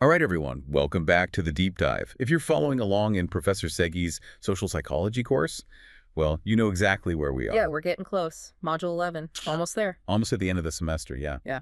All right, everyone, welcome back to the deep dive. If you're following along in Professor Segi's social psychology course, well, you know exactly where we Yeah, are. we're getting close. Module 11. Almost there. Almost at the end of the semester, yeah. Yeah.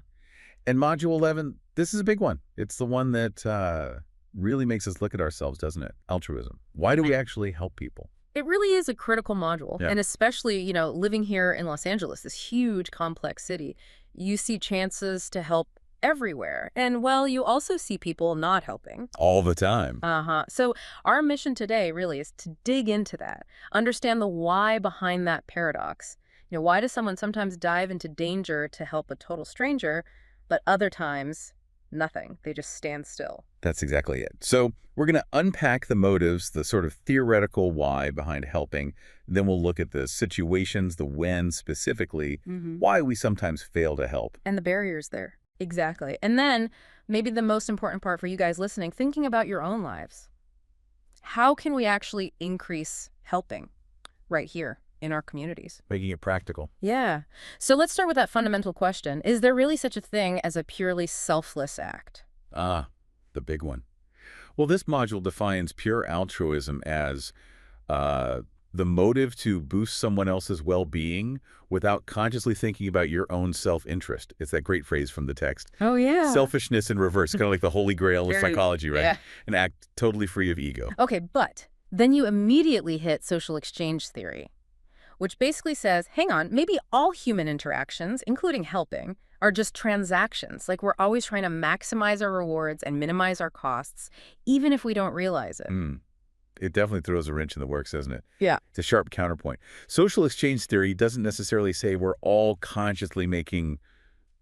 And Module 11, this is a big one. It's the one that really makes us look at ourselves, doesn't it? Altruism. Why do we actually help people? It really is a critical module. Yeah. And especially, living here in Los Angeles, this huge, complex city, you see chances to help everywhere. And, well, you also see people not helping. All the time. Uh-huh. So our mission today really is to dig into that, understand the why behind that paradox. Why does someone sometimes dive into danger to help a total stranger, but other times, nothing? They just stand still. That's exactly it. So we're going to unpack the motives, the sort of theoretical why behind helping. Then we'll look at the situations, the when specifically, why we sometimes fail to help. And the barriers there. Exactly. And then maybe the most important part for you guys listening, thinking about your own lives. How can we actually increase helping right here in our communities? Making it practical. Yeah. So let's start with that fundamental question. Is there really such a thing as a purely selfless act? Ah, the big one. Well, this module defines pure altruism as the motive to boost someone else's well-being without consciously thinking about your own self-interest. It's that great phrase from the text. Oh, yeah. Selfishness in reverse, kind of like the holy grail of psychology, right? Yeah. An act totally free of ego. Okay, but then you immediately hit social exchange theory, which basically says, hang on, maybe all human interactions, including helping, are just transactions. Like we're always trying to maximize our rewards and minimize our costs, even if we don't realize it. It definitely throws a wrench in the works, doesn't it? Yeah. It's a sharp counterpoint. Social exchange theory doesn't necessarily say we're all consciously making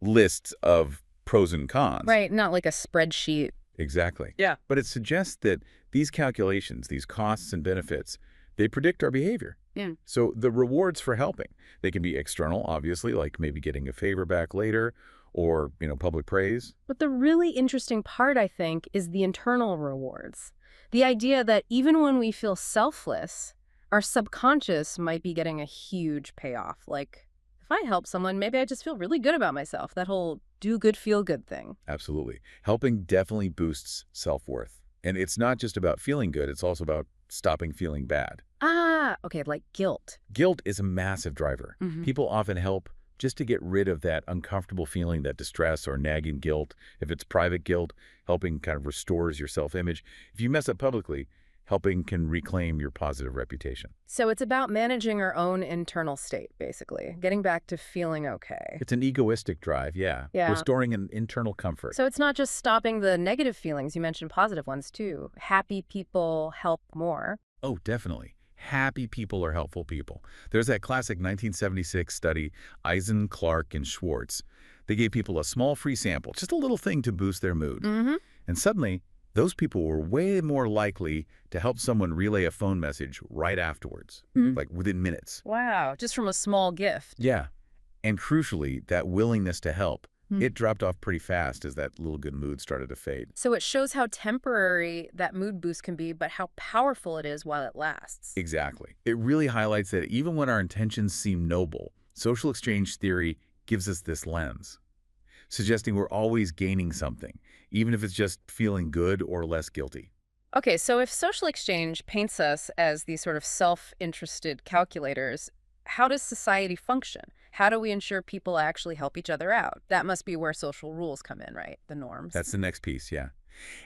lists of pros and cons. Right, not like a spreadsheet. Exactly. Yeah. But it suggests that these calculations, these costs and benefits, they predict our behavior. Yeah. So the rewards for helping, they can be external, obviously, like maybe getting a favor back later or, public praise. But the really interesting part, I think, is the internal rewards. The idea that even when we feel selfless, our subconscious might be getting a huge payoff. Like, if I help someone, maybe I just feel really good about myself. That whole do good, feel good thing. Absolutely. Helping definitely boosts self-worth. And it's not just about feeling good, it's also about stopping feeling bad. Okay, like guilt. Guilt is a massive driver. People often help just to get rid of that uncomfortable feeling, that distress or nagging guilt. If it's private guilt, helping kind of restores your self-image. If you mess up publicly, helping can reclaim your positive reputation. So it's about managing our own internal state, basically, getting back to feeling okay. It's an egoistic drive, yeah. Yeah. Restoring an internal comfort. So it's not just stopping the negative feelings. You mentioned positive ones, too. Happy people help more. Oh, definitely. Happy people are helpful people. There's that classic 1976 study, Eisen, Clark, and Schwartz. They gave people a small free sample, just a little thing to boost their mood. And suddenly, those people were way more likely to help someone relay a phone message right afterwards, like within minutes. Wow, just from a small gift. Yeah. And crucially, that willingness to help, it dropped off pretty fast as that little good mood started to fade. So it shows how temporary that mood boost can be, but how powerful it is while it lasts. Exactly. It really highlights that even when our intentions seem noble, social exchange theory gives us this lens, suggesting we're always gaining something, even if it's just feeling good or less guilty. Okay, so if social exchange paints us as these sort of self-interested calculators, how does society function? How do we ensure people actually help each other out? That must be where social rules come in, right? The norms. That's the next piece, yeah.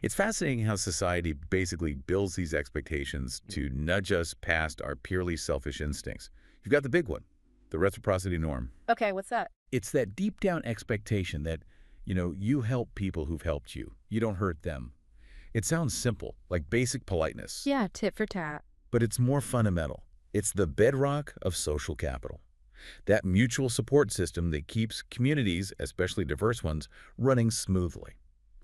It's fascinating how society basically builds these expectations to nudge us past our purely selfish instincts. You've got the big one, the reciprocity norm. Okay, what's that? It's that deep down expectation that, you help people who've helped you. You don't hurt them. It sounds simple, like basic politeness. Yeah, tit for tat. But it's more fundamental. It's the bedrock of social capital. That mutual support system that keeps communities, especially diverse ones, running smoothly.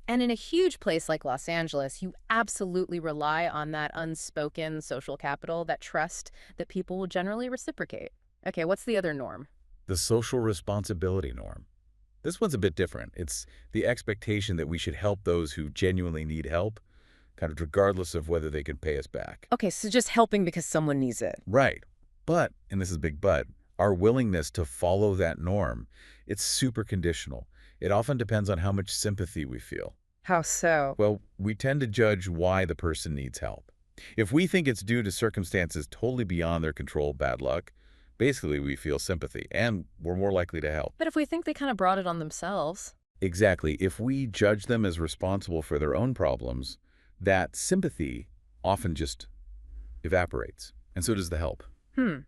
And in a huge place like Los Angeles, you absolutely rely on that unspoken social capital, that trust that people will generally reciprocate. Okay, what's the other norm? The social responsibility norm. This one's a bit different. It's the expectation that we should help those who genuinely need help, kind of regardless of whether they can pay us back. Okay, so just helping because someone needs it. Right. But, and this is a big but, our willingness to follow that norm, it's super conditional. It often depends on how much sympathy we feel. How so? Well, we tend to judge why the person needs help. If we think it's due to circumstances totally beyond their control, bad luck, basically we feel sympathy, and we're more likely to help. But if we think they kind of brought it on themselves. Exactly. If we judge them as responsible for their own problems, that sympathy often just evaporates. And so does the help. Hmm.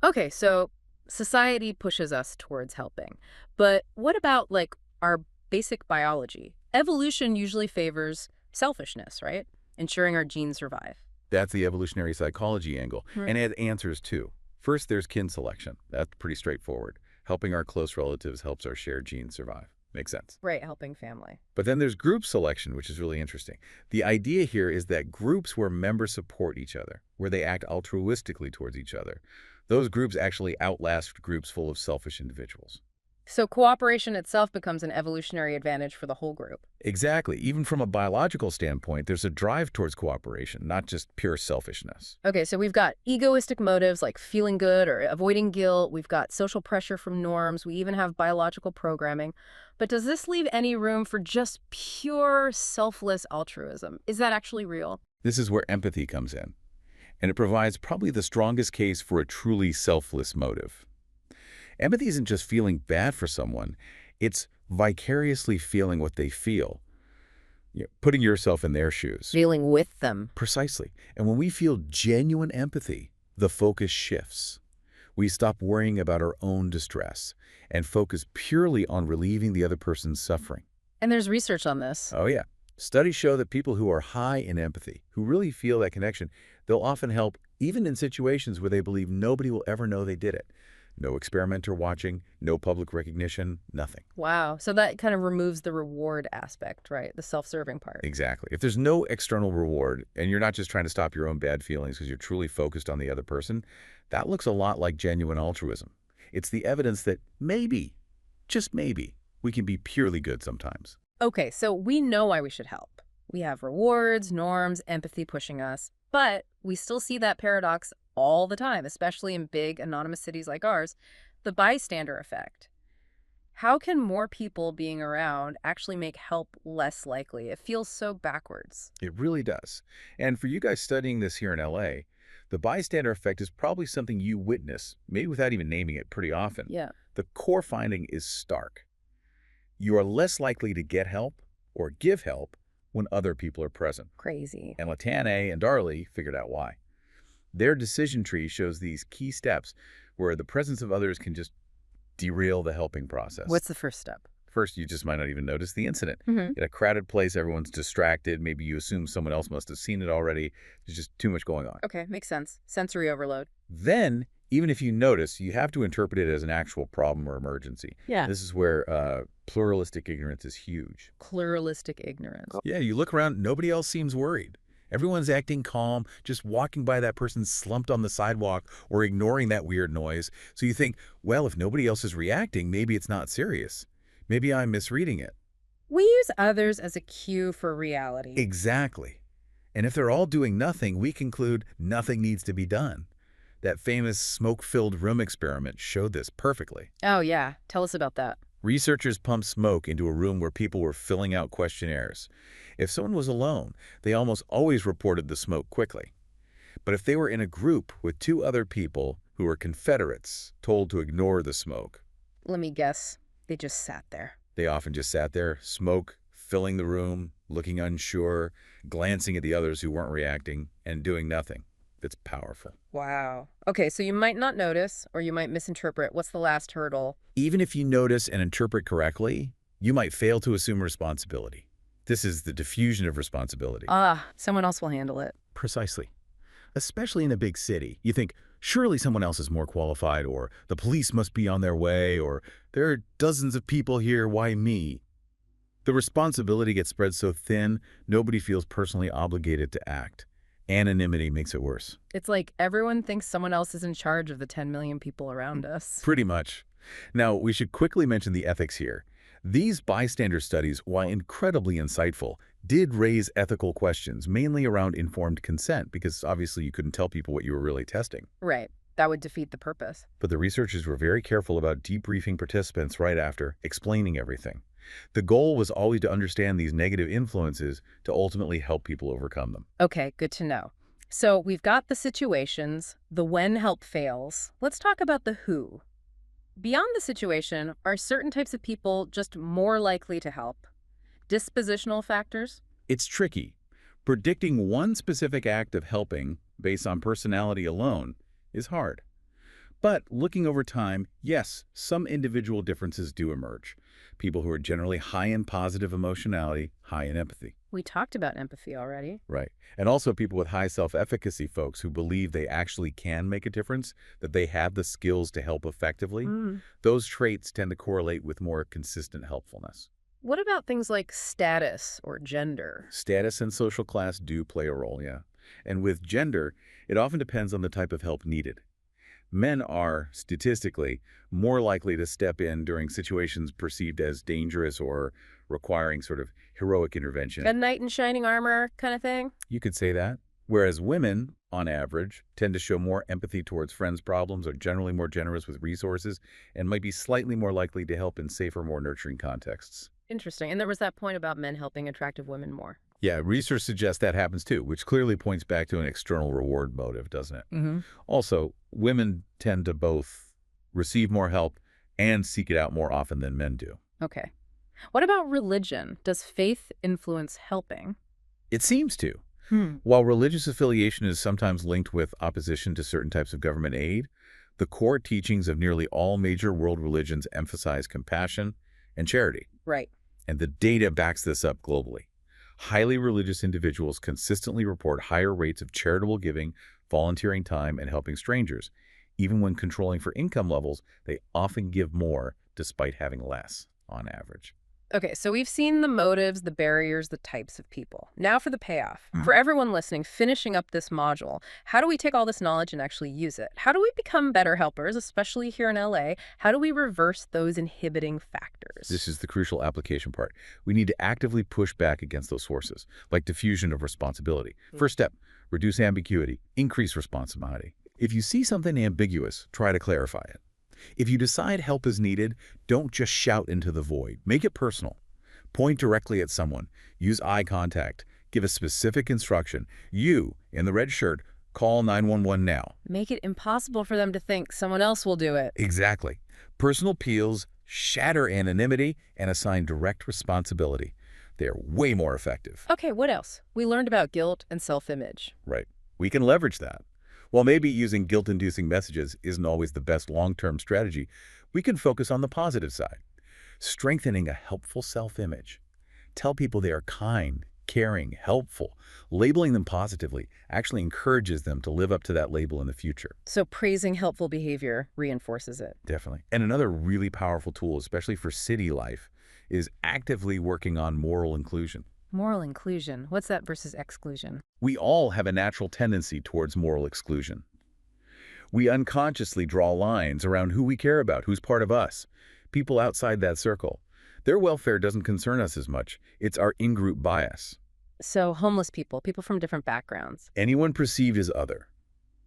Okay, so society pushes us towards helping. But what about, like, our basic biology? Evolution usually favors selfishness, right? Ensuring our genes survive. That's the evolutionary psychology angle. Hmm. And it has answers, too. First, there's kin selection. That's pretty straightforward. Helping our close relatives helps our shared genes survive. Makes sense. Right, helping family. But then there's group selection, which is really interesting. The idea here is that groups where members support each other, where they act altruistically towards each other, those groups actually outlast groups full of selfish individuals. So cooperation itself becomes an evolutionary advantage for the whole group. Exactly. Even from a biological standpoint, there's a drive towards cooperation, not just pure selfishness. Okay, so we've got egoistic motives like feeling good or avoiding guilt. We've got social pressure from norms. We even have biological programming. But does this leave any room for just pure selfless altruism? Is that actually real? This is where empathy comes in, and it provides probably the strongest case for a truly selfless motive. Empathy isn't just feeling bad for someone, it's vicariously feeling what they feel, putting yourself in their shoes. Feeling with them. Precisely. And when we feel genuine empathy, the focus shifts. We stop worrying about our own distress and focus purely on relieving the other person's suffering. And there's research on this. Oh, yeah. Studies show that people who are high in empathy, who really feel that connection, they'll often help even in situations where they believe nobody will ever know they did it. No experimenter watching, no public recognition, nothing. Wow. So that kind of removes the reward aspect, right? The self-serving part. Exactly. If there's no external reward, and you're not just trying to stop your own bad feelings because you're truly focused on the other person, that looks a lot like genuine altruism. It's the evidence that maybe, just maybe, we can be purely good sometimes. Okay, so we know why we should help. We have rewards, norms, empathy pushing us, but we still see that paradox all the time, especially in big, anonymous cities like ours, the bystander effect. How can more people being around actually make help less likely? It feels so backwards. It really does. And for you guys studying this here in LA, the bystander effect is probably something you witness, maybe without even naming it, pretty often. Yeah. The core finding is stark. You are less likely to get help or give help when other people are present. Crazy. And Latane and Darley figured out why. Their decision tree shows these key steps where the presence of others can just derail the helping process. What's the first step? First, you just might not even notice the incident. Mm-hmm. In a crowded place, everyone's distracted. Maybe you assume someone else must have seen it already. There's just too much going on. Okay, makes sense. Sensory overload. Then, even if you notice, you have to interpret it as an actual problem or emergency. Yeah. This is where pluralistic ignorance is huge. Pluralistic ignorance. Yeah, you look around, nobody else seems worried. Everyone's acting calm, just walking by that person slumped on the sidewalk or ignoring that weird noise. So you think, well, if nobody else is reacting, maybe it's not serious. Maybe I'm misreading it. We use others as a cue for reality. Exactly. And if they're all doing nothing, we conclude nothing needs to be done. That famous smoke-filled room experiment showed this perfectly. Oh, yeah. Tell us about that. Researchers pumped smoke into a room where people were filling out questionnaires. If someone was alone, they almost always reported the smoke quickly. But if they were in a group with two other people who were Confederates told to ignore the smoke, Let me guess. They just sat there. they often just sat there, smoke filling the room, looking unsure, glancing at the others who weren't reacting, and doing nothing. It's powerful. Wow. Okay, so you might not notice, or you might misinterpret. What's the last hurdle? Even if you notice and interpret correctly, you might fail to assume responsibility. This is the diffusion of responsibility. Someone else will handle it. Precisely. Especially in a big city. You think, surely someone else is more qualified, or the police must be on their way, or there are dozens of people here, why me? The responsibility gets spread so thin, nobody feels personally obligated to act. Anonymity makes it worse. It's like everyone thinks someone else is in charge of the 10 million people around us. Pretty much. Now, we should quickly mention the ethics here. These bystander studies, while incredibly insightful, did raise ethical questions, mainly around informed consent, because obviously you couldn't tell people what you were really testing. Right. That would defeat the purpose. But the researchers were very careful about debriefing participants right after, explaining everything. The goal was always to understand these negative influences to ultimately help people overcome them. Okay, good to know. So we've got the situations, the when help fails. Let's talk about the who. Beyond the situation, are certain types of people just more likely to help? Dispositional factors? It's tricky. Predicting one specific act of helping based on personality alone is hard. But looking over time, yes, some individual differences do emerge. People who are generally high in positive emotionality, high in empathy. We talked about empathy already. Right. And also people with high self-efficacy, folks who believe they actually can make a difference, that they have the skills to help effectively. Those traits tend to correlate with more consistent helpfulness. What about things like status or gender? Status and social class do play a role, yeah. And with gender, it often depends on the type of help needed. Men are, statistically, more likely to step in during situations perceived as dangerous or requiring sort of heroic intervention. A knight in shining armor kind of thing? You could say that. Whereas women, on average, tend to show more empathy towards friends' problems, are generally more generous with resources, and might be slightly more likely to help in safer, more nurturing contexts. Interesting. And there was that point about men helping attractive women more. Yeah, research suggests that happens too, which clearly points back to an external reward motive, doesn't it? Also, women tend to both receive more help and seek it out more often than men do. Okay. What about religion? Does faith influence helping? It seems to. While religious affiliation is sometimes linked with opposition to certain types of government aid, the core teachings of nearly all major world religions emphasize compassion and charity. Right. And the data backs this up globally. Highly religious individuals consistently report higher rates of charitable giving, volunteering time, and helping strangers. Even when controlling for income levels, they often give more despite having less on average. Okay, so we've seen the motives, the barriers, the types of people. Now for the payoff. For everyone listening, finishing up this module, how do we take all this knowledge and actually use it? How do we become better helpers, especially here in LA? How do we reverse those inhibiting factors? This is the crucial application part. We need to actively push back against those forces, like diffusion of responsibility. First step, reduce ambiguity, increase responsibility. If you see something ambiguous, try to clarify it. If you decide help is needed, don't just shout into the void. Make it personal. Point directly at someone. Use eye contact. Give a specific instruction. You, in the red shirt, call 911 now. Make it impossible for them to think someone else will do it. Exactly. Personal appeals shatter anonymity and assign direct responsibility. They're way more effective. Okay, what else? We learned about guilt and self-image. Right. We can leverage that. While maybe using guilt-inducing messages isn't always the best long-term strategy, we can focus on the positive side. Strengthening a helpful self-image. Tell people they are kind, caring, helpful. Labeling them positively actually encourages them to live up to that label in the future. So praising helpful behavior reinforces it. Definitely. And another really powerful tool, especially for city life, is actively working on moral inclusion. Moral inclusion. What's that versus exclusion? We all have a natural tendency towards moral exclusion. We unconsciously draw lines around who we care about, who's part of us, people outside that circle. Their welfare doesn't concern us as much. It's our in-group bias. So homeless people, people from different backgrounds. Anyone perceived as other.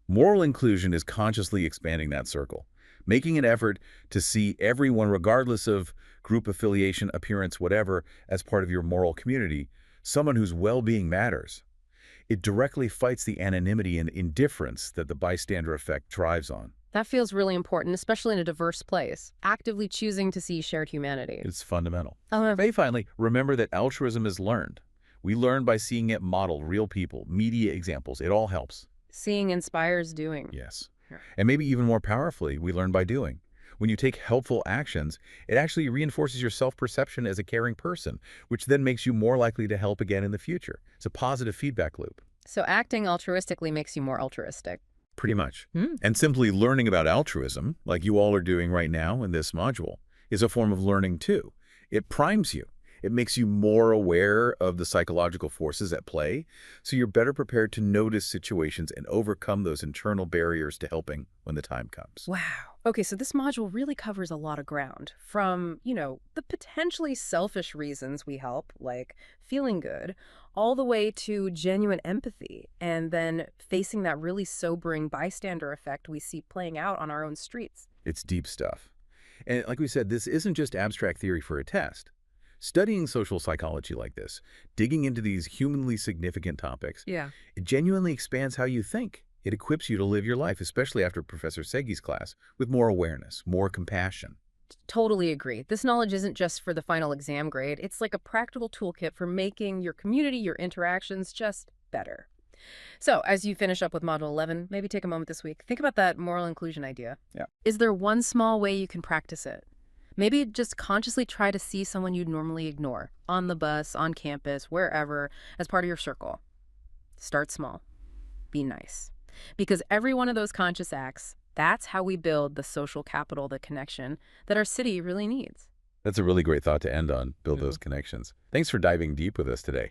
Moral inclusion is consciously expanding that circle, making an effort to see everyone, regardless of group affiliation, appearance, whatever, as part of your moral community, someone whose well-being matters. It directly fights the anonymity and indifference that the bystander effect thrives on. That feels really important, especially in a diverse place. Actively choosing to see shared humanity. It's fundamental. Finally, remember that altruism is learned. We learn by seeing it modeled, real people, media examples. It all helps. Seeing inspires doing. Yes. And maybe even more powerfully, we learn by doing. When you take helpful actions, it actually reinforces your self-perception as a caring person, which then makes you more likely to help again in the future. It's a positive feedback loop. So acting altruistically makes you more altruistic. Pretty much. And simply learning about altruism, like you all are doing right now in this module, is a form of learning too. It primes you. It makes you more aware of the psychological forces at play, so you're better prepared to notice situations and overcome those internal barriers to helping when the time comes. Wow. Okay, so this module really covers a lot of ground. From, the potentially selfish reasons we help, like feeling good, all the way to genuine empathy, and then facing that really sobering bystander effect we see playing out on our own streets. It's deep stuff. And like we said, this isn't just abstract theory for a test. Studying social psychology like this, digging into these humanly significant topics, Yeah. it genuinely expands how you think. It equips you to live your life, especially after Professor Segi's class, with more awareness, more compassion. Totally agree. This knowledge isn't just for the final exam grade. It's like a practical toolkit for making your community, your interactions just better. So, as you finish up with Module 11, maybe take a moment this week. Think about that moral inclusion idea. Yeah. Is there one small way you can practice it? Maybe just consciously try to see someone you'd normally ignore, on the bus, on campus, wherever, as part of your circle. Start small. Be nice. Because every one of those conscious acts, that's how we build the social capital, the connection that our city really needs. That's a really great thought to end on, build Mhm. those connections. Thanks for diving deep with us today.